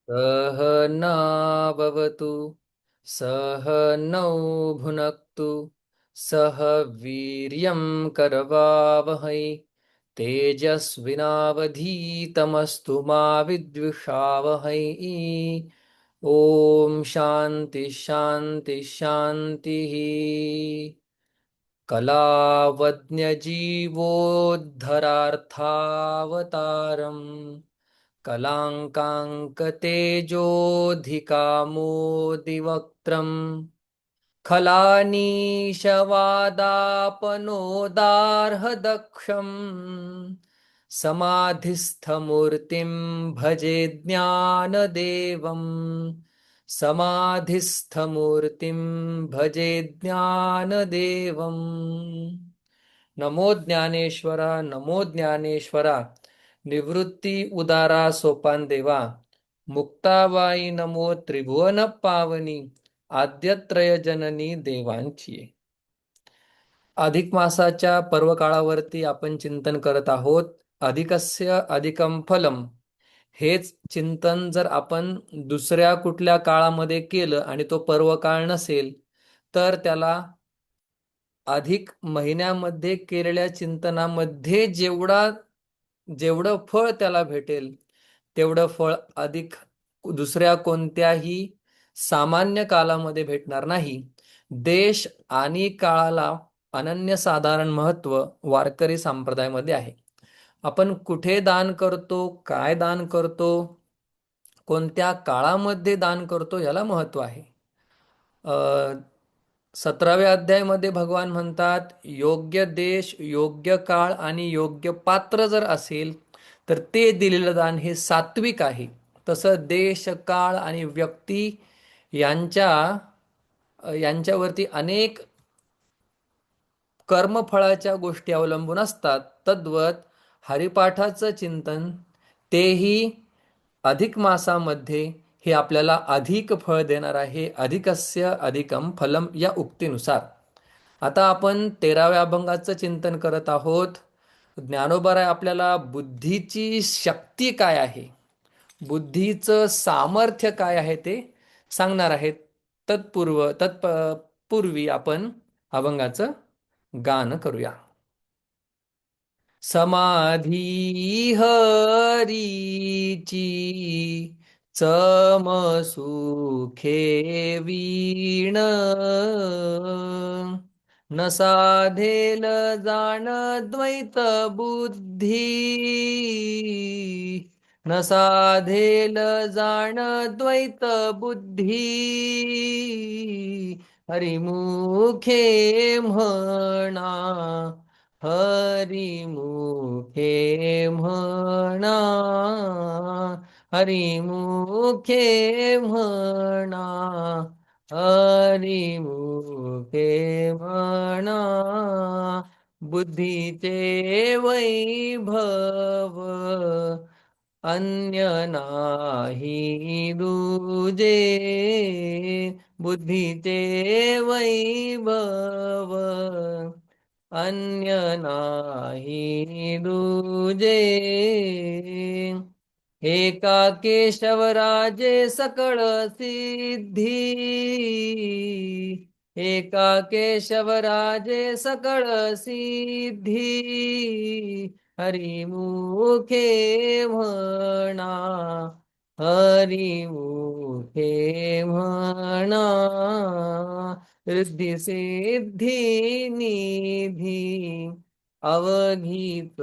सहनाववतु सहनौ भुनक्तु सह वीर्यं करवावहै तेजस्विनावधीतमस्तु मा विद्विषावहै। ॐ शान्ति शान्ति शान्तिः। कलावद्न्यजीवोद्धरार्थावतारम् कलाङ्काङ्कतेजोऽधिकामोदिवक्त्रम् खलानीशवादापनोदार्हदक्षम् समाधिस्थमूर्तिं भजे ज्ञानदेवम् समाधिस्थमूर्तिं भजे ज्ञानदेवम्। नमो ज्ञानेश्वरा नमो ज्ञानेश्वरा निवृत्ती उदारा सोपान देवा मुक्ताबाई नमो त्रिभुवन पावनी आद्यत्रय जननी देवांची। अधिक मासाच्या पर्व काळावरती आपण चिंतन करत आहोत। अधिकस्य अधिकम फलम हेच चिंतन जर आपण दुसऱ्या कुठल्या काळामध्ये केलं आणि तो पर्व काळ नसेल तर त्याला अधिक महिन्यामध्ये केलेल्या चिंतनामध्ये जेवढं फळ त्याला भेटेल तेवढं फळ अधिक दुसऱ्या कोणत्याही सामान्य कालामध्ये भेटणार नाही। देश आणि काळाला अनन्यसाधारण महत्त्व वारकरी संप्रदायामध्ये आहे। आपण कुठे दान करतो, काय दान करतो, कोणत्या काळामध्ये दान करतो याला महत्त्व आहे। 17व्या अध्यायामध्ये भगवान म्हणतात, योग्य देश, योग्य काळ आणि योग्य पात्र जर असेल तर ते दिलेलं दान हे सात्विक आहे। तसं देश, काळ आणि व्यक्ती यांच्यावरती अनेक कर्मफळाच्या गोष्टी अवलंबून असतात। तद्वत हरिपाठाचं चिंतन तेही अधिक मासामध्ये हे आपल्याला अधिक फळ देणार आहे। अधिकस्य अधिकम फलम या उक्तीनुसार आता आपण 13व्या अभंगाचं चिंतन करत आहोत। ज्ञानोबा आपल्याला बुद्धीची शक्ती काय आहे, बुद्धीचं सामर्थ्य काय आहे ते सांगणार आहेत। तत्पूर्वी आपण अभंगाचं गान करूया। समाधी हरीची चमसुखे वीण न साधेल जाण द्वैत बुद्धी न साधेल जाण द्वैत बुद्धी हरिमुखे म्हणा हरिमुखे म्हणा हरिमुखे म्हणा हरिमुखे म्हणा बुद्धीचे वैभव अन्य नाही दुजे बुद्धीचे वैभव अन्य नाही दुजे एका केशवराजे सकळ सिद्धी एका केशवराजे सकळ सिद्धी हरिमुखे म्हणा हरिमुखे म्हणा रिद्धी सिद्धी निधी अवघीत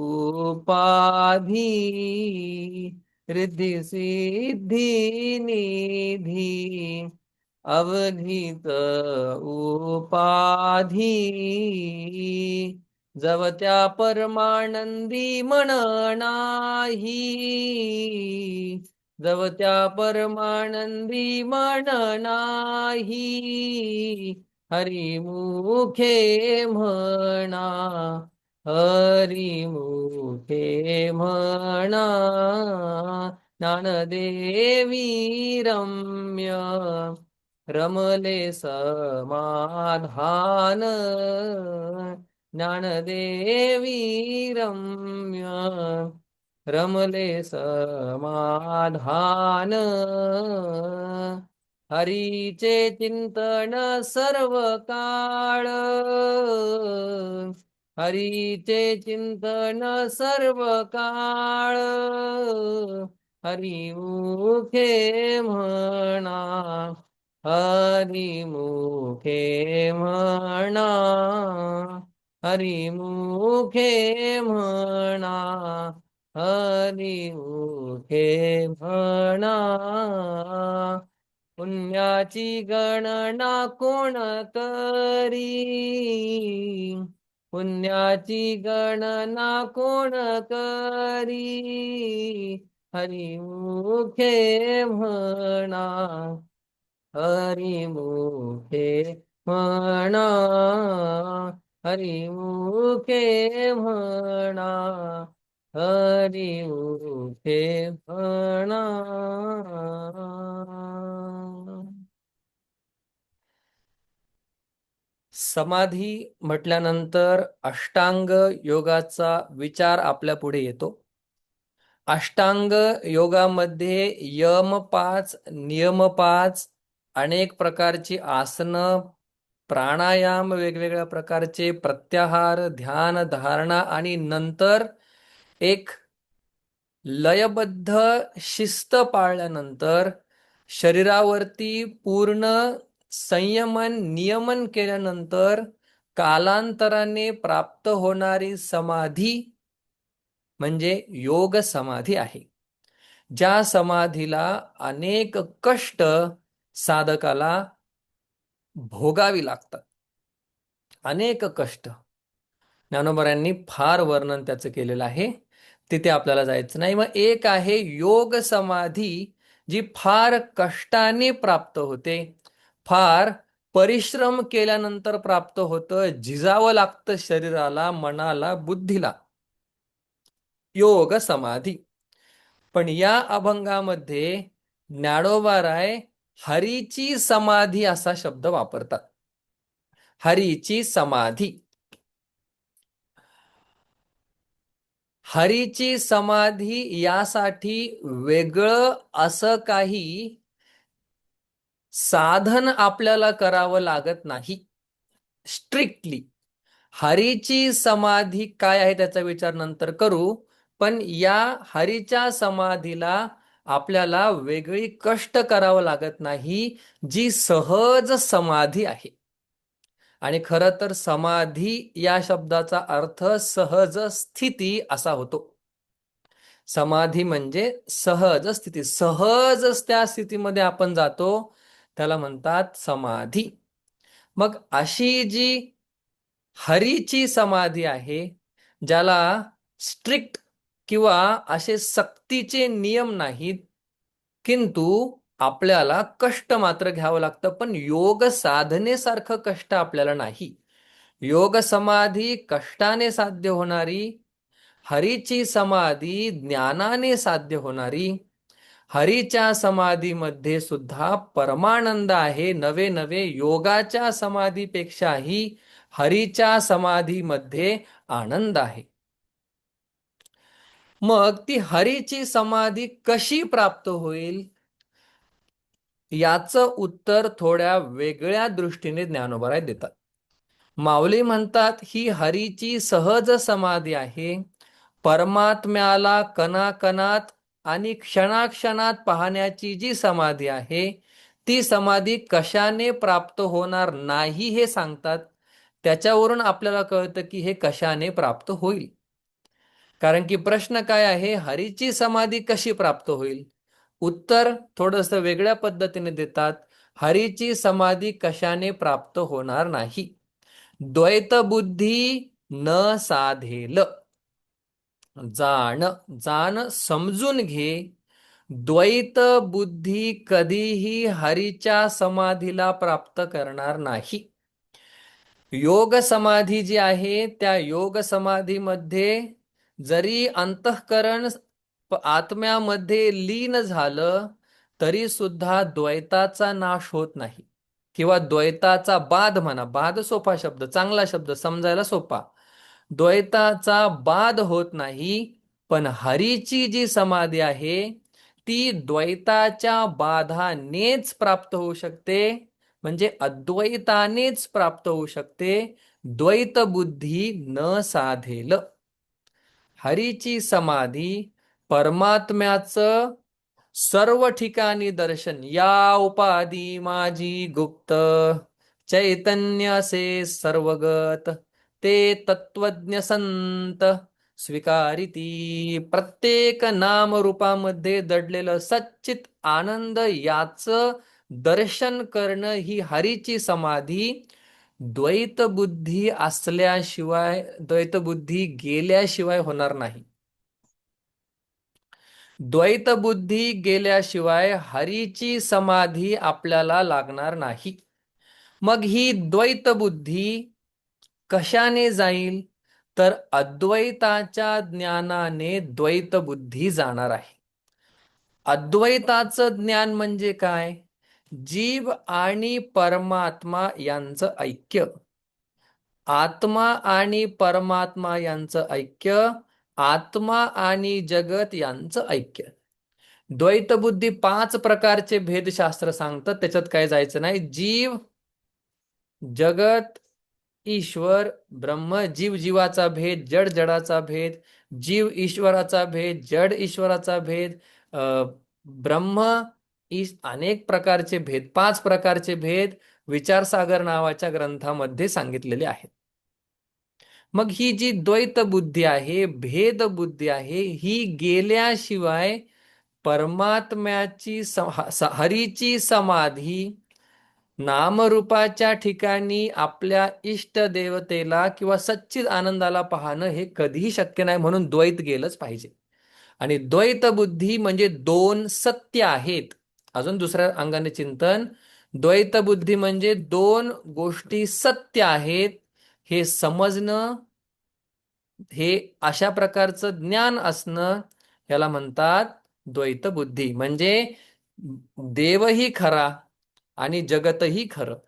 उपाधी रिद्धी सिद्धी निधी अवघीत उपाधी जवत्या परमानंदी मन नाही जवत्या परमानंदी मन नाही हरिमुखे म्हणा हरिमुखे म्हणा ज्ञानदेवी रम्य रमले समाधान ज्ञानदेवी रम्य रमले समाधान हरीचे चिंतन सर्व काळ हरीचे चिंतन सर्व काळ हरी मुखे म्हणा हरी मुखे म्हणा हरी मुखे म्हणा हरी मुखे म्हणा पुण्याची गणना कोण करी पुण्याची गणना कोण करी हरी मुखे म्हणा हरी मुखे म्हणा हरी मुखे म्हणा हरी मुखे म्हणा. समाधी म्हटल्यानंतर अष्टांग योगाचा विचार आपल्या पुढे येतो. अष्टांग योगामध्ये यम 5 नियम 5 अनेक प्रकारची आसनं प्राणायाम वेगवेगळ्या प्रकारचे प्रत्याहार ध्यान धारणा आणि नंतर एक लयबद्ध शिस्त पाळल्यानंतर शरीरावरती पूर्ण संयमन नियमन केल्यानंतर कालांतराने प्राप्त होणारी समाधी म्हणजे योग समाधी आहे. ज्या समाधीला अनेक कष्ट साधकाला भोगावी लागतात. अनेक कष्ट ज्ञानोबरांनी फार वर्णन त्याचं केलेलं आहे. तिथे आपल्याला जायचं नाही. मग एक आहे योग समाधी जी फार कष्टाने प्राप्त होते. फार परिश्रम केल्यानंतर प्राप्त होतं. झिजावं लागतं शरीराला मनाला बुद्धीला. योग समाधी. पण या अभंगामध्ये ज्ञानोबाराय हरीची समाधी असा शब्द वापरतात. हरीची समाधी. हरीची समाधी यासाठी वेगळं असं काही साधन आपल्याला करावं लागत नाही. स्ट्रिक्टली हरीची समाधी काय आहे त्याचा विचार नंतर करू. पण या हरीच्या समाधीला आपल्याला वेगळी कष्ट करावं लागत नाही, जी सहज समाधी आहे. आणि खरं तर समाधी या शब्दाचा अर्थ सहज स्थिती असा होतो. समाधी म्हणजे सहज स्थिती. सहजच त्या स्थितीमध्ये आपण जातो त्याला म्हणतात समाधी. मग अशी जी हरीची समाधी आहे ज्याला स्ट्रिक्ट किंवा असे सक्तीचे नियम नाहीत, किंतु आपल्याला कष्ट मात्र घ्यावं लागतं. पण योग साधनेसारखं कष्ट आपल्याला नाही. योग समाधी कष्टाने साध्य होणारी, हरीची समाधी ज्ञानाने साध्य होणारी. हरीच्या समाधीमध्ये सुद्धा परमानंद आहे. नवे नवे योगाच्या समाधीपेक्षाही हरीच्या समाधीमध्ये आनंद आहे. मग ती हरीची समाधी कशी प्राप्त होईल याचं उत्तर थोड्या वेगळ्या दृष्टीने ज्ञानोबराय देतात. माऊली म्हणतात ही हरीची सहज समाधी आहे. परमात्म्याला कणाकणात आणि क्षणाक्षणात पाहण्याची जी समाधी आहे ती समाधी कशाने प्राप्त होणार नाही हे सांगतात. त्याच्यावरून आपल्याला कळतं की हे कशाने प्राप्त होईल. कारण की प्रश्न काय आहे, हरीची समाधी कशी प्राप्त होईल. उत्तर थोडंसं वेगळ्या पद्धतीने देतात. हरीची समाधी कशाने प्राप्त होणार नाही. द्वैत बुद्धी न साधेल. जाण समजून घे. द्वैत बुद्धी कधीही हरीच्या समाधीला प्राप्त करणार नाही. योग समाधी जी आहे त्या योग समाधीमध्ये जरी अंतःकरण आत्म्यामध्ये लीन झालं तरी सुद्धा द्वैताचा नाश होत नाही. किंवा द्वैताचा बाध म्हणा. बाध सोपा शब्द, चांगला शब्द, समजायला सोपा. द्वैताचा बाध होत नाही. पण हरीची जी समाधी आहे ती द्वैताच्या बाधानेच प्राप्त होऊ शकते, म्हणजे अद्वैतानेच प्राप्त होऊ शकते, द्वैत बुद्धी न साधेल. हरीची समाधी परमात्म्याचं सर्व ठिकाणी दर्शन, या उपाधी माझी गुप्त, चैतन्य असे सर्वगत, ते तत्वज्ञ संत स्वीकारिती. प्रत्येक नामरूपामध्ये दडलेलं सच्चित आनंद याचं दर्शन करणं ही हरीची समाधी द्वैतबुद्धी असल्याशिवाय, द्वैतबुद्धी गेल्याशिवाय होणार नाही. द्वैतबुद्धी गेल्याशिवाय हरीची समाधी आपल्याला लागणार नाही. मग ही द्वैतबुद्धी कशाने जाईल? तर अद्वैताच्या ज्ञानाने द्वैतबुद्धी जाणार आहे. अद्वैताचं ज्ञान म्हणजे काय? जीव आणि परमात्मा यांचं ऐक्य, आत्मा आणि परमात्मा यांचं ऐक्य, आत्मा आणि जगत यांचं ऐक्य. द्वैतबुद्धी 5 प्रकारचे भेदशास्त्र सांगतात, त्याच्यात काय जायचं नाही. जीव, जगत, ईश्वर, ब्रह्म, जीव जीवाचा भेद, जड जडाचा भेद, जीव ईश्वराचा भेद, जड ईश्वराचा भेद, ब्रह्म अनेक प्रकारचे भेद, 5 प्रकारचे भेद विचारसागर नावाच्या ग्रंथामध्ये सांगितलेले आहेत. मग ही जी द्वैत बुद्धी आहे, भेद बुद्धी आहे, ही गेल्याशिवाय परमात्म्याची हरीची समाधी नामरूपाच्या ठिकाणी आपल्या इष्ट देवतेला किंवा सच्चिद आनंदाला पाहणं हे कधीही शक्य नाही. म्हणून द्वैत गेलंच पाहिजे. आणि द्वैत बुद्धी म्हणजे 2 सत्य आहेत. अजून दुसऱ्या अंगाने चिंतन, द्वैत बुद्धी म्हणजे 2 गोष्टी सत्य आहेत हे समजणं, हे अशा प्रकारचं ज्ञान असणं, याला म्हणतात द्वैत बुद्धी. म्हणजे देवही खरा आणि जगतही खरं,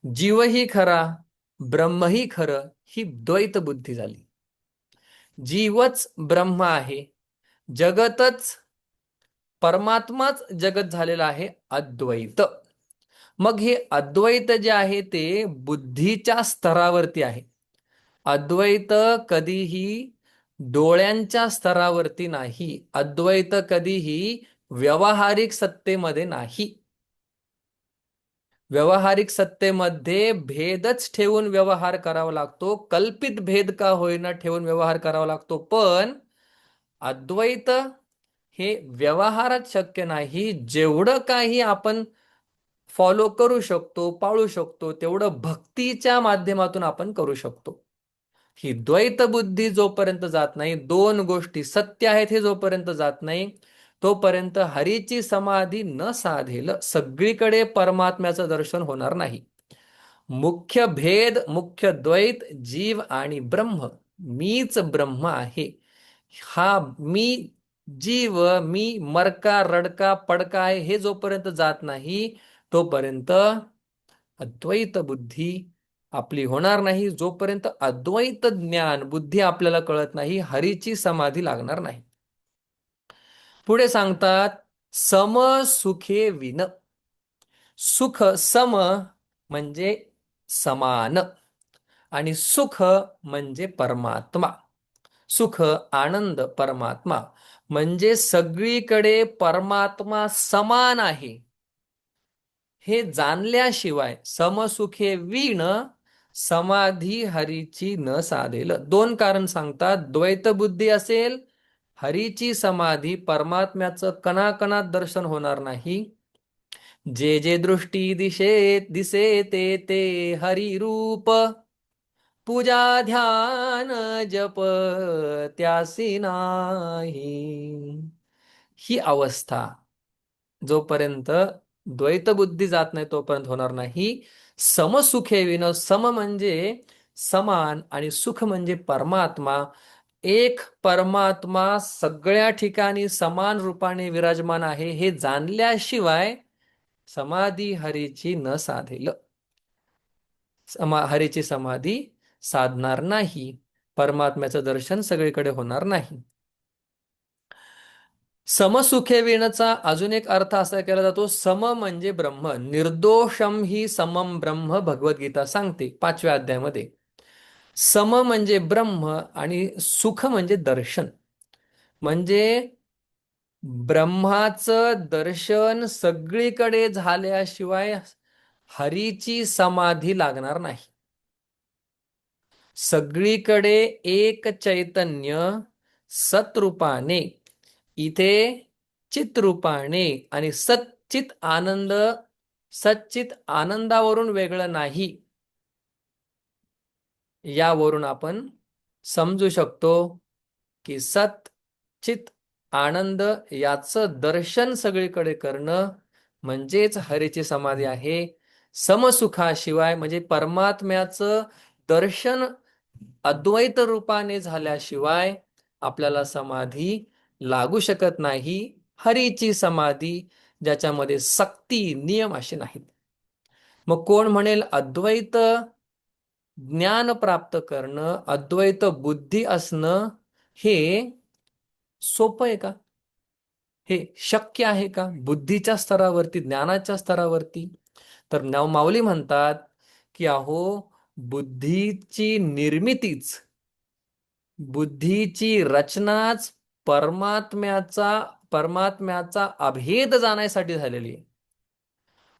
जीवही खरा, ब्रह्मही खरं, ही द्वैत बुद्धी झाली. जीवच ब्रह्म आहे, जगतच परमात्माच जगत झालेला आहे, अद्वैत. मग हे अद्वैत जे आहे ते बुद्धीच्या स्तरावरती आहे. अद्वैत कधीही डोळ्यांच्या स्तरावरती नाही. अद्वैत कधीही व्यावहारिक सत्तेमध्ये नाही. व्यावहारिक सत्तेमध्ये भेदच ठेवून व्यवहार करावा लागतो, कल्पित भेद का होईना ठेवून व्यवहार करावा लागतो. पण अद्वैत हे व्यवहारात शक्य नाही. जेवढं काही आपण फॉलो करू शकतो, पाळू शकतो, तेवढं भक्तीच्या माध्यमातून आपण करू शकतो. ही द्वैत बुद्धी जोपर्यंत जात नाही, 2 गोष्टी सत्य आहेत हे जोपर्यंत जात नाही, तोपर्यंत हरीची समाधी न साधेल सगळीकडे परमात्म्याचं दर्शन होणार नाही. मुख्य भेद, मुख्य द्वैत जीव आणि ब्रह्म. मीच ब्रह्म आहे. हा मी जीव, मी मरका रडका पडका आहे हे जोपर्यंत जात नाही, तोपर्यंत अद्वैत बुद्धी आपली होणार नाही. जोपर्यंत अद्वैत ज्ञान बुद्धी आपल्याला कळत नाही, हरीची समाधी लागणार नाही. पुढे सांगतात, सम सुखे विन. सुख सम म्हणजे समान आणि सुख म्हणजे परमात्मा. सुख आनंद परमात्मा म्हणजे सगळीकडे परमात्मा समान आहे हे जाणल्याशिवाय समसुखे विण समाधी हरीची न साधेल. 2 कारण सांगतात. द्वैत बुद्धी असेल, हरीची समाधी परमात्म्याचं कणाकणात दर्शन होणार नाही. जे जे दृष्टी दिसे ते ते हरी रूप, पूजा ध्यान जप त्यासी नाही. ही अवस्था जोपर्यंत द्वैत बुद्धी जात नाही तोपर्यंत होणार नाही. समसुखे विन, सम म्हणजे समान आणि सुख म्हणजे परमात्मा. एक परमात्मा सगळ्या ठिकाणी समान रूपाने विराजमान आहे हे जाणल्याशिवाय समाधी हरीची न साधेल, हरीची समाधी साधणार नाही. परमात्म्याचं दर्शन सगळीकडे होणार नाही. समसुखे विणचा अजून एक अर्थ असा केला जातो, सम म्हणजे ब्रह्म, निर्दोषम ही समम ब्रह्म भगवद्गीता सांगते 5व्या अध्यायामध्ये. सम म्हणजे ब्रह्म आणि सुख म्हणजे दर्शन. म्हणजे ब्रह्माचं दर्शन सगळीकडे झाल्याशिवाय हरीची समाधी लागणार नाही. सगळीकडे एक चैतन्य सतरूपाने, इथे चित्रूपाने, आणि सच्चित आनंद, सच्चित आनंदावरून वेगळं नाही, यावरून आपण समजू शकतो की सत चित आनंद याचं दर्शन सगळीकडे करणं म्हणजेच हरीची समाधी आहे. समसुखाशिवाय म्हणजे परमात्म्याचं दर्शन अद्वैत रूपाने झाल्याशिवाय आपल्याला समाधी लागू शकत नाही. हरीची समाधी ज्याच्यामध्ये सक्ती नियम असे नाहीत. मग कोण म्हणेल अद्वैत ज्ञान प्राप्त करणं, अद्वैत बुद्धी असणं हे सोपं आहे का? हे शक्य आहे का बुद्धीच्या स्तरावरती, ज्ञानाच्या स्तरावरती? तर माऊली म्हणतात की अहो, बुद्धीची निर्मितीच, बुद्धीची रचनाच परमात्म्याचा अभेद जाण्यासाठी झालेली आहे.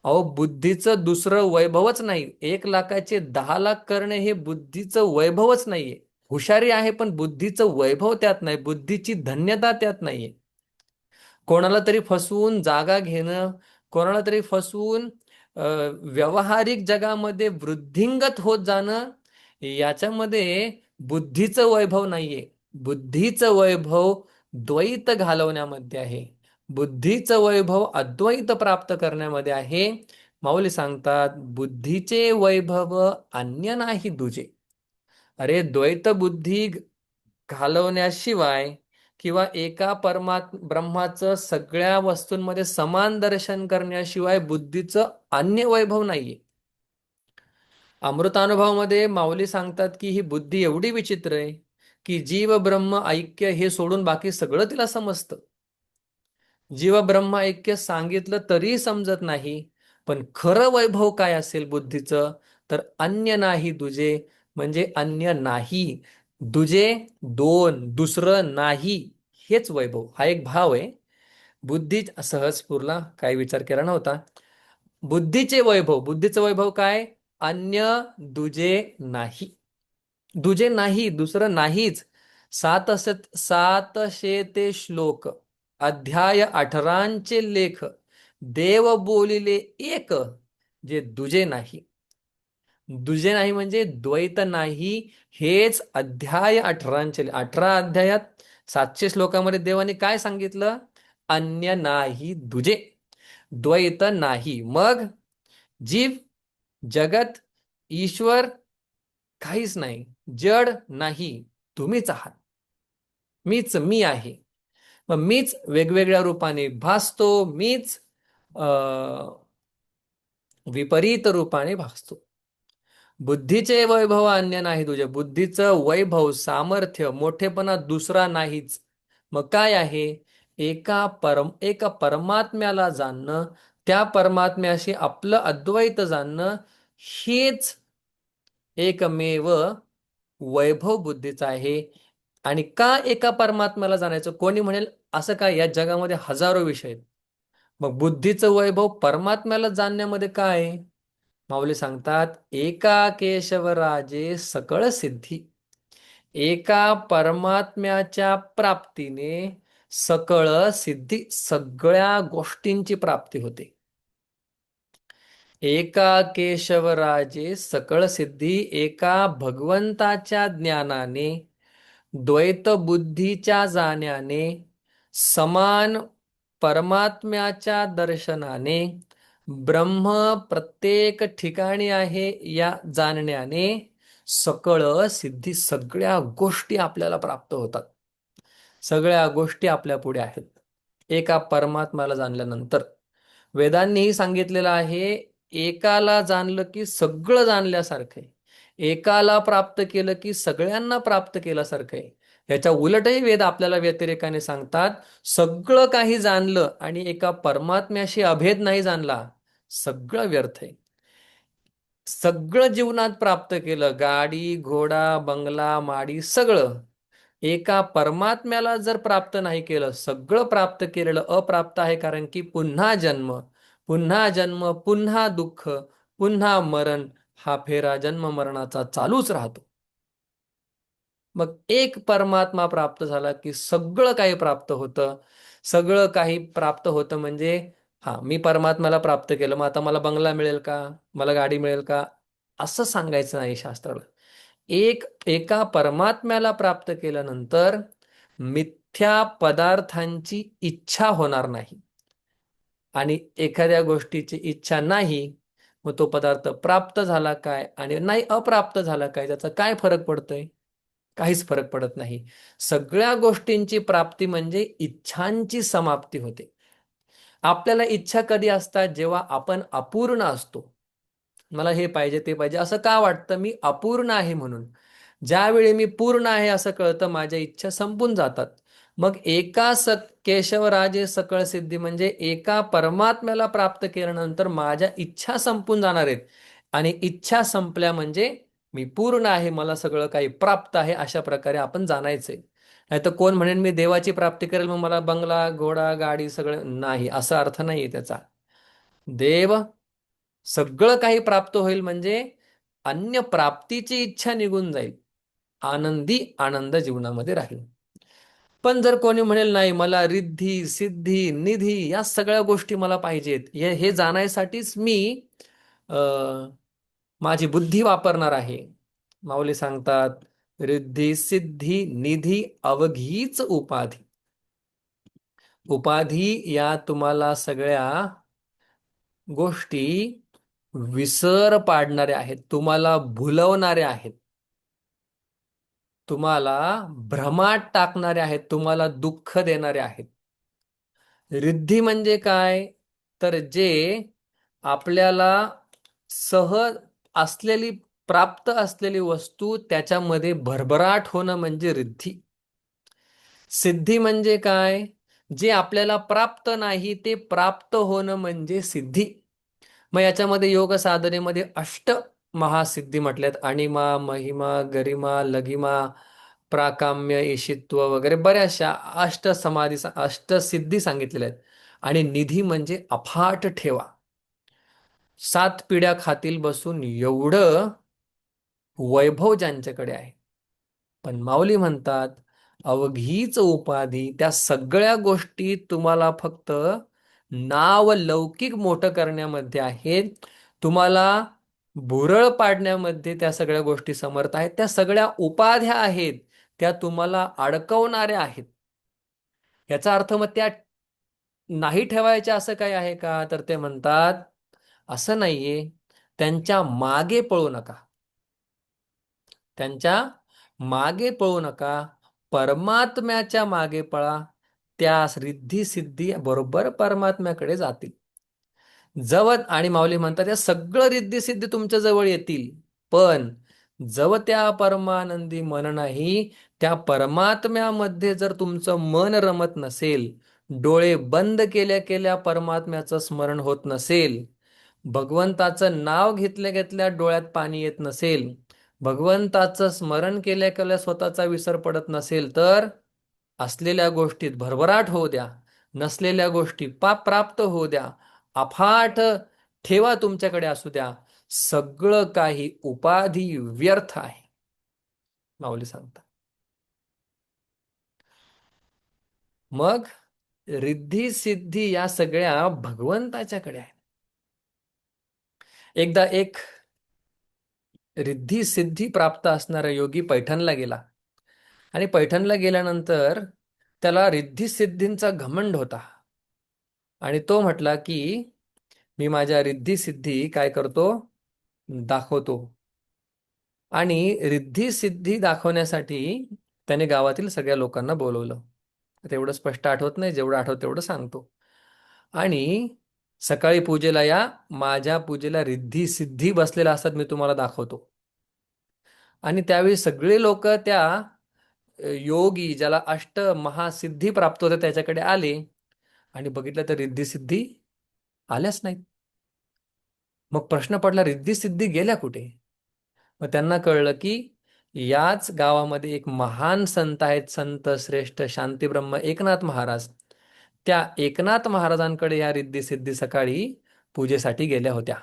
अहो, बुद्धीचं दुसरं वैभवच नाही. 1,00,000चे 10,00,000 करणे हे बुद्धीचं वैभवच नाहीये. हुशारी आहे पण बुद्धीचं वैभव त्यात नाही, बुद्धीची धन्यता त्यात नाहीये. कोणाला तरी फसवून जागा घेणं, कोणाला तरी फसवून व्यावहारिक जगामध्ये वृद्धिंगत होत जाणं, याच्यामध्ये बुद्धीचं वैभव नाहीये. बुद्धीचं वैभव द्वैत घालवण्यामध्ये आहे. बुद्धीचं वैभव अद्वैत प्राप्त करण्यामध्ये आहे. माऊली सांगतात, बुद्धीचे वैभव अन्य नाही दुजे. अरे, द्वैत बुद्धी घालवण्याशिवाय किंवा एका ब्रह्माचं सगळ्या वस्तूंमध्ये समान दर्शन करण्याशिवाय बुद्धीचं अन्य वैभव नाहीये. अमृतानुभवामध्ये माऊली सांगतात की ही बुद्धी एवढी विचित्र आहे की जीव ब्रह्म ऐक्य हे सोडून बाकी सगळं तिला समजतं. जीव ब्रह्म ऐक्य सांगितलं तरी समजत नाही. पण खरं वैभव काय असेल बुद्धीचं, तर अन्य नाही दुजे, म्हणजे अन्य नाही दुजे, दोन, दुसरं नाही, हेच वैभव. हा एक भाव आहे. बुद्धी सहजपूरला काही विचार केला नव्हता. बुद्धीचं वैभव काय? अन्य दुजे नाही. दुजे नाही, दुसरं नाहीच. 700 श्लोक, अध्याय 18 लेख, देव बोलिले एक, जे दुजे नाही. दुजे नाही म्हणजे द्वैत नाही, हेच अध्याय 18 अध्यायात 700 श्लोकामध्ये देवाने काय सांगितलं? अन्य नाही दुजे, द्वैत नाही. मग जीव, जगत, ईश्वर काहीच नाही, जड नाही, तुम्हीच आहात. मी आहे. मग मीच वेगवेगळ्या रूपाने भासतो, मीच विपरीत रूपाने भासतो. बुद्धीचे वैभव अन्य नाही तुझे. बुद्धीचं वैभव, सामर्थ्य, मोठेपणा दुसरा नाहीच. मग काय आहे? एका परमात्म्याला जाणणं, त्या परमात्म्याशी आपलं अद्वैत जाणणं, हेच एकमेव वैभव बुद्धीचं आहे. आणि का एका परमात्म्याला जाणायचं? कोणी म्हणेल असं काय, या जगामध्ये हजारो विषय आहेत, मग बुद्धीचं वैभव परमात्म्याला जाणण्यामध्ये काय आहे? माऊली सांगतात, एका केशवराजे सकळ सिद्धी. एका परमात्म्याच्या प्राप्तीने सकळ सिद्धी, सगळ्या गोष्टींची प्राप्ती होते. एका केशवराजे सकळ सिद्धी, एका भगवंताच्या ज्ञानाने, द्वैत बुद्धीच्या जाण्याने, समान परमात्म्याच्या दर्शनाने, ब्रह्म प्रत्येक ठिकाणी आहे या जाणण्याने सकळ सिद्धी, सगळ्या गोष्टी आपल्याला प्राप्त होतात. सगळ्या गोष्टी आपल्या पुढे आहेत एका परमात्म्याला जाणल्यानंतर. वेदांनीही सांगितलेलं आहे, एकाला जाणलं की सगळं जाणल्यासारखं आहे. एकाला प्राप्त केलं की सगळ्यांना प्राप्त केल्यासारखं आहे. याच्या उलटही वेद आपल्याला व्यतिरेकाने सांगतात, सगळं काही जाणलं आणि एका परमात्म्याशी अभेद नाही जाणला, सगळं व्यर्थ आहे. सगळं जीवनात प्राप्त केलं, गाडी, घोडा, बंगला, माडी, सगळं एका परमात्म्याला जर प्राप्त नाही केलं, सगळं प्राप्त केलेलं अप्राप्त आहे. कारण की पुन्हा जन्म, पुन्हा जन्म, पुन्हा दुःख, पुन्हा मरण, हा फेरा जन्म मरणाचा चालूच राहतो. मग एक परमात्मा प्राप्त झाला की सगळं काही प्राप्त होतं. सगळं काही प्राप्त होतं म्हणजे, हा मी परमात्म्याला प्राप्त केलं, मग आता मला बंगला मिळेल का, मला गाडी मिळेल का, असं सांगायचं नाही शास्त्राला. एका परमात्म्याला प्राप्त केल्यानंतर मिथ्या पदार्थांची इच्छा होणार नाही. आणि एखाद्या गोष्टीची इच्छा नाही, मग तो पदार्थ प्राप्त झाला काय आणि नाही अप्राप्त झाला काय, त्याचा काय फरक पडतोय? काहीच फरक पडत नाही. सगळ्या गोष्टींची प्राप्ती म्हणजे इच्छांची समाप्ती होते. आपल्याला इच्छा कधी असतात? जेव्हा आपण अपूर्ण असतो. मला हे पाहिजे, ते पाहिजे, असं का वाटतं? मी अपूर्ण आहे म्हणून. ज्यावेळी मी पूर्ण आहे असं कळतं, माझ्या इच्छा संपून जातात. मग केशवराजे सकळ सिद्धी म्हणजे एका परमात्म्याला प्राप्त केल्यानंतर माझ्या इच्छा संपून जाणार आहेत. आणि इच्छा संपल्या म्हणजे मी पूर्ण आहे, मला सगळं काही प्राप्त आहे, अशा प्रकारे आपण जाणायचंय. नाही तर कोण म्हणेन मी देवाची प्राप्ती करेल मग मला बंगला, घोडा, गाडी सगळं, नाही, असा अर्थ नाहीये त्याचा. देव सगळं काही प्राप्त होईल म्हणजे अन्य प्राप्तीची इच्छा निघून जाईल, आनंदी आनंद जीवनामध्ये राहील. पण जर कोणी म्हणेल नाही, मला रिद्धी सिद्धी निधी या सगळ्या गोष्टी मला पाहिजेत, हे जाणायसाठीच मी माझी बुद्धी वापरणार आहे. माऊली सांगतात, रिद्धी सिद्धी निधी अवघीच उपाधी. उपाधी या तुम्हाला सगळ्या गोष्टी विसर पाडणाऱ्या आहेत, तुम्हाला भुलवणाऱ्या आहेत, तुम्हाला भ्रमात टाकणारे आहेत, तुम्हाला दुःख देणारे आहेत. रिद्धी म्हणजे काय? तर जे आपल्याला सहज असलेली, प्राप्त असलेली वस्तू त्याच्यामध्ये भरभराट होणं म्हणजे रिद्धी. सिद्धी म्हणजे काय? जे आपल्याला प्राप्त नाही ते प्राप्त होणं म्हणजे सिद्धी. मग याच्यामध्ये योग साधनेमध्ये अष्ट महासिद्धी म्हटल्यात. अणिमा, महिमा, गरिमा, लघिमा, प्राकाम्य, ईशित्व वगैरे बऱ्याचशा अष्टसिद्धी सांगितलेल्या आहेत. आणि निधी म्हणजे अफाट ठेवा. 7 पिढ्या खातील बसून एवढं वैभव ज्यांच्याकडे आहे. पण माऊली म्हणतात, अवघीच उपाधी, त्या सगळ्या गोष्टी तुम्हाला फक्त नाव लौकिक मोठं करण्यामध्ये आहेत, तुम्हाला भुरळ पाडण्यामध्ये त्या सगळ्या गोष्टी समर्थ आहेत. त्या सगळ्या उपाध्या आहेत, त्या तुम्हाला अडकवणाऱ्या आहेत. याचा अर्थ मग त्या नाही ठेवायच्या असं काही आहे का? तर ते म्हणतात, असं नाहीये. त्यांच्या मागे पळू नका. त्यांच्या मागे पळू नका, परमात्म्याच्या मागे पळा. त्या रिद्धी सिद्धी बरोबर परमात्म्याकडे जातील. जवळ आणि माऊली म्हणतात, या सगळं रिद्धी सिद्धी तुमच्या जवळ येतील, पण जव त्या परमानंदी मन नाही, त्या परमात्म्यामध्ये जर तुमचं मन रमत नसेल, डोळे बंद केल्या केल्या परमात्म्याचं स्मरण होत नसेल, भगवंताचं नाव घेतल्या घेतल्या डोळ्यात पाणी येत नसेल, भगवंताचं स्मरण केल्या केल्या स्वतःचा विसर पडत नसेल, तर असलेल्या गोष्टीत भरभराट होऊ द्या, नसलेल्या गोष्टी पाप प्राप्त होऊ द्या, अफाट ठेवा तुमच्याकडे असू द्या, सगळं काही उपाधी व्यर्थ आहे, माऊली सांगतात. मग रिद्धी सिद्धी या सगळ्या भगवंताच्याकडे आहे. एकदा एक रिद्धी सिद्धी प्राप्त असणारा योगी पैठणला गेला. आणि पैठणला गेल्यानंतर त्याला रिद्धी सिद्धींचा घमंड होता. आणि तो म्हटला की मी माझ्या रिद्धी सिद्धी काय करतो, दाखवतो. आणि रिद्धी सिद्धी दाखवण्यासाठी त्याने गावातील सगळ्या लोकांना बोलवलं. तेवढं स्पष्ट आठवत नाही, जेवढं आठवत तेवढं सांगतो. आणि सकाळी पूजेला या, माझ्या पूजेला रिद्धी सिद्धी बसलेला असतात, मी तुम्हाला दाखवतो. आणि त्यावेळी सगळे लोक त्या योगी ज्याला अष्ट महासिद्धी प्राप्त होते त्याच्याकडे आले आणि बघितलं तर रिद्धी सिद्धी आल्याच नाहीत. मग प्रश्न पडला रिद्धी सिद्धी गेल्या कुठे? मग त्यांना कळलं की याच गावामध्ये एक महान संत आहेत, संत श्रेष्ठ शांतीब्रह्म एकनाथ महाराज. त्या एकनाथ महाराजांकडे या रिद्धी सिद्धी सकाळी पूजेसाठी गेल्या होत्या.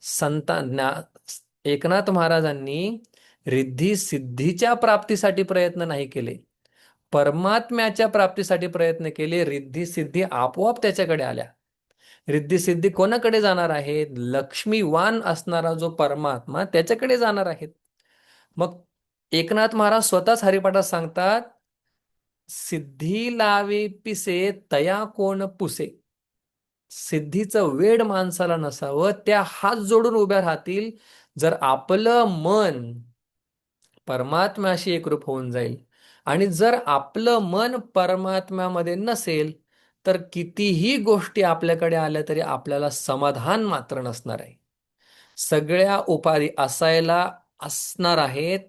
संतांना एकनाथ महाराजांनी रिद्धी सिद्धीच्या प्राप्तीसाठी प्रयत्न नाही केले, परमात्म्याच्या प्राप्तीसाठी प्रयत्न केले. रिद्धी सिद्धी आपोआप त्याच्याकडे आल्या. रिद्धी सिद्धी कोणाकडे जाणार आहेत? लक्ष्मीवान असणारा जो परमात्मा त्याच्याकडे जाणार आहेत. मग एकनाथ महाराज स्वतःच हरिपाठात सांगतात, सिद्धी लावे पिसे तया कोण पुसे. सिद्धीचं वेड माणसाला नसावं, त्या हात जोडून उभ्या राहतील जर आपलं मन परमात्म्याशी एकरूप होऊन जाईल. आणि जर आपलं मन परमात्म्यामध्ये नसेल तर कितीही गोष्टी आपल्याकडे आल्या तरी आपल्याला समाधान मात्र नसणार आहे. सगळ्या उपाधी असायला असणार आहेत,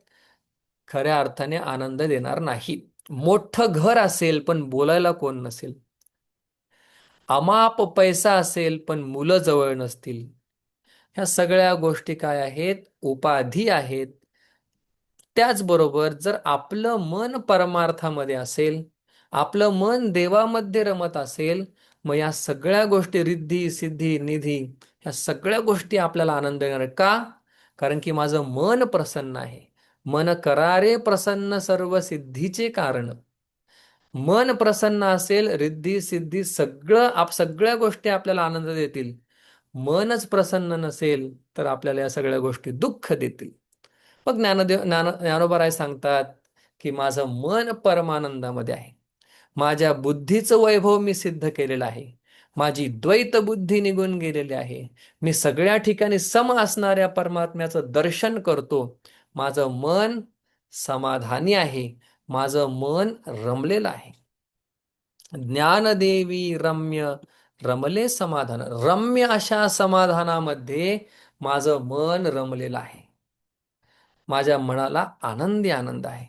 खऱ्या अर्थाने आनंद देणार नाही. मोठं घर असेल पण बोलायला कोण नसेल, अमाप पैसा असेल पण मुलं जवळ नसतील, ह्या सगळ्या गोष्टी काय आहेत? उपाधी आहेत. त्याचबरोबर जर आपलं मन परमार्थामध्ये असेल, आपलं मन देवामध्ये रमत असेल, मग या सगळ्या गोष्टी रिद्धी सिद्धी निधी ह्या सगळ्या गोष्टी आपल्याला आनंद देणार. का? कारण की माझं मन प्रसन्न आहे. मन करारे प्रसन्न सर्व सिद्धीचे कारण. मन प्रसन्न असेल, रिद्धी सिद्धी सगळ्या गोष्टी आपल्याला आनंद देतील. मनच प्रसन्न नसेल तर आपल्याला या सगळ्या गोष्टी दुःख देतील. मग ज्ञानोबा सांगतात की माझं मन परमानंदामध्ये आहे. माझ्या बुद्धीचं वैभव मी सिद्ध केलेलं आहे. माझी द्वैत बुद्धी निघून गेलेली आहे. मी सगळ्या ठिकाणी सम असणाऱ्या परमात्म्याचं दर्शन करतो. माझं मन समाधानी आहे. माझं मन रमलेलं आहे. ज्ञानदेवी रम्य रमले समाधान. रम्य अशा समाधानामध्ये माझं मन रमलेलं आहे. माझ्या मनाला आनंदी आनंद आहे.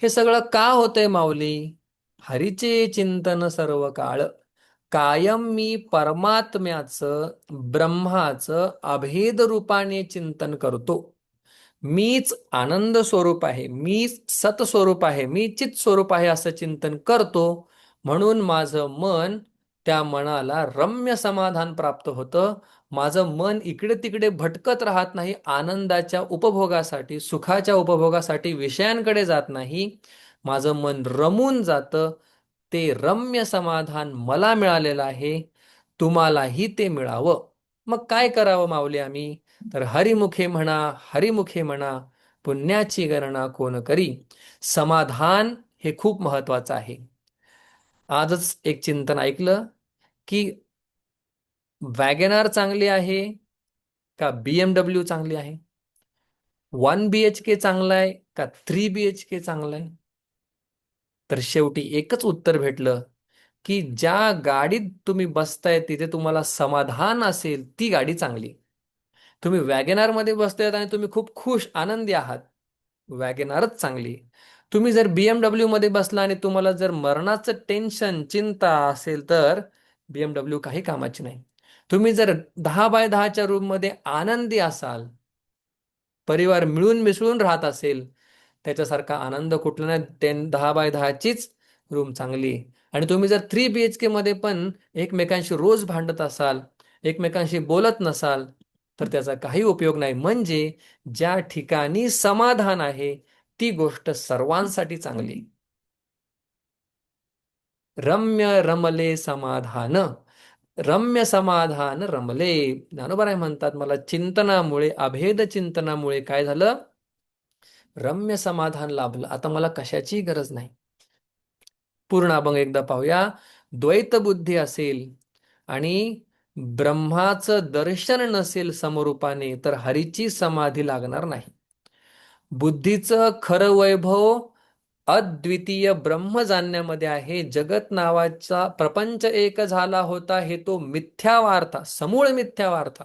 हे सगळं का होतंय माऊली? हरीचे चिंतन सर्व काळ, कायम मी परमात्म्याचं ब्रह्माचं अभेद रूपाने चिंतन करतो. मीच आनंद स्वरूप आहे, मीच सतस्वरूप आहे, मी चित स्वरूप आहे असं चिंतन करतो. म्हणून माझं मन, त्या मनाला रम्य समाधान प्राप्त होतं. माझं मन इकडे तिकडे भटकत राहत नाही. आनंदाच्या उपभोगासाठी, सुखाच्या उपभोगासाठी विषयांकडे जात नाही. माझं मन रमून जातं. ते रम्य समाधान मला मिळालेलं आहे. तुम्हालाही ते मिळावं. मग काय करावं माऊली आम्ही? तर हरिमुखे म्हणा, हरिमुखे म्हणा, पुण्याची गणना कोण करी. समाधान हे खूप महत्वाचं आहे. आजच एक चिंतन ऐकलं की वॅगनार चांगली आहे का BMW चांगली आहे, 1 BHK चांगला आहे का 3 BHK चांगला आहे? तर शेवटी एकच उत्तर भेटलं की ज्या गाडीत तुम्ही बसताय तिथे तुम्हाला समाधान असेल ती गाडी चांगली. तुम्ही वॅगनार मध्ये बसतायत आणि तुम्ही खूप खुश आनंदी आहात, वॅगनारच चांगली. तुम्ही जर BMW मध्ये बसला आणि तुम्हाला जर मरणाचं टेन्शन चिंता असेल तर BMW काही कामाची नाही. तुम्ही जर 10 बाय 10च्या रूम मध्ये आनंदी असाल, परिवार मिळून मिसळून राहत असेल, त्याच्यासारखा आनंद कुठला नाही. 10 बाय 10चीच रूम चांगली. आणि तुम्ही जर 3 BHK मध्ये पण एकमेकांशी रोज भांडत असाल, एकमेकांशी बोलत नसाल, तर त्याचा काही उपयोग नाही. म्हणजे ज्या ठिकाणी समाधान आहे ती गोष्ट सर्वांसाठी चांगली. रम्य रमले समाधान, रम्य समाधान रमले. ज्ञानोबा म्हणतात मला चिंतनामुळे, अभेद चिंतनामुळे काय झालं? रम्य समाधान लाभलं. आता मला कशाची गरज नाही. पूर्ण अभंग एकदा पाहूया. द्वैत बुद्धी असेल आणि ब्रह्माचं दर्शन नसेल समरूपाने तर हरीची समाधी लागणार नाही. बुद्धीचं खरं वैभव अद्वितीय ब्रह्म जाणण्यामध्ये आहे. जगत नावाचा प्रपंच एक झाला होता हे तो मिथ्यावार्था, समूळ मिथ्यावार्था.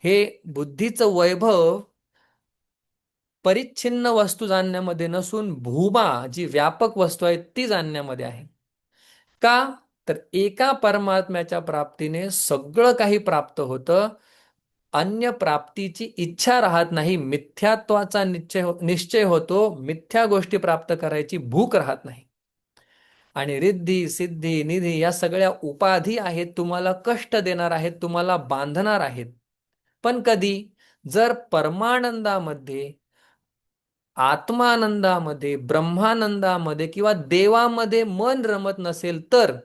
हे बुद्धीचं वैभव परिच्छिन्न वस्तू जाणण्यामध्ये नसून भूमा जी व्यापक वस्तू आहे ती जाणण्यामध्ये आहे. का? तर एका परमात्म्याच्या प्राप्तीने सगळं काही प्राप्त होतं. अन्य प्राप्तीची इच्छा राहत नाही. मिथ्यात्वाचा निश्चय होतो. मिथ्या गोष्टी प्राप्त करायची भूक राहत नाही. आणि रिद्धी सिद्धी निधी या सगळ्या उपाधी आहेत, तुम्हाला कष्ट देणार आहेत, तुम्हाला बांधणार आहेत. पण कधी? जर परमानंदामध्ये, आत्मानंदामध्ये, ब्रह्मानंदामध्ये किंवा देवामध्ये मन रमत नसेल तर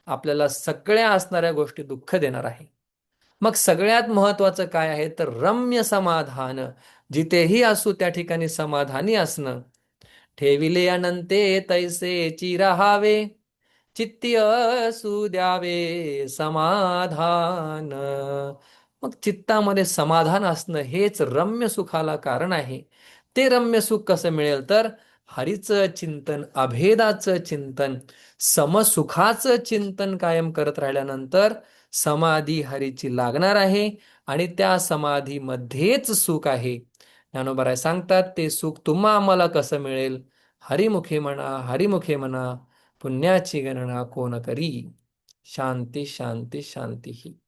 आपल्याला सगळ्या असणाऱ्या गोष्टी दुःख देणार आहे. मग सगळ्यात महत्वाचं काय आहे तर रम्य समाधान. जिथेही असू त्या ठिकाणी समाधानी असणं. ठेविले अनंते तैसे चिराहावे, चित्ती असू द्यावे समाधान. मग चित्तामध्ये समाधान असणं हेच रम्य सुखाला कारण आहे. ते रम्य सुख कसं मिळेल तर हरीचं चिंतन, अभेदाचं चिंतन, समसुखाचं चिंतन कायम करत राहिल्यानंतर समाधी हरीची लागणार आहे आणि त्या समाधीमध्येच सुख आहे. ज्ञानोबराय सांगतात ते सुख तुम्हा आम्हाला कसं मिळेल? हरिमुखे म्हणा, हरिमुखे म्हणा, पुण्याची गणना कोण करी. शांती शांती शांती.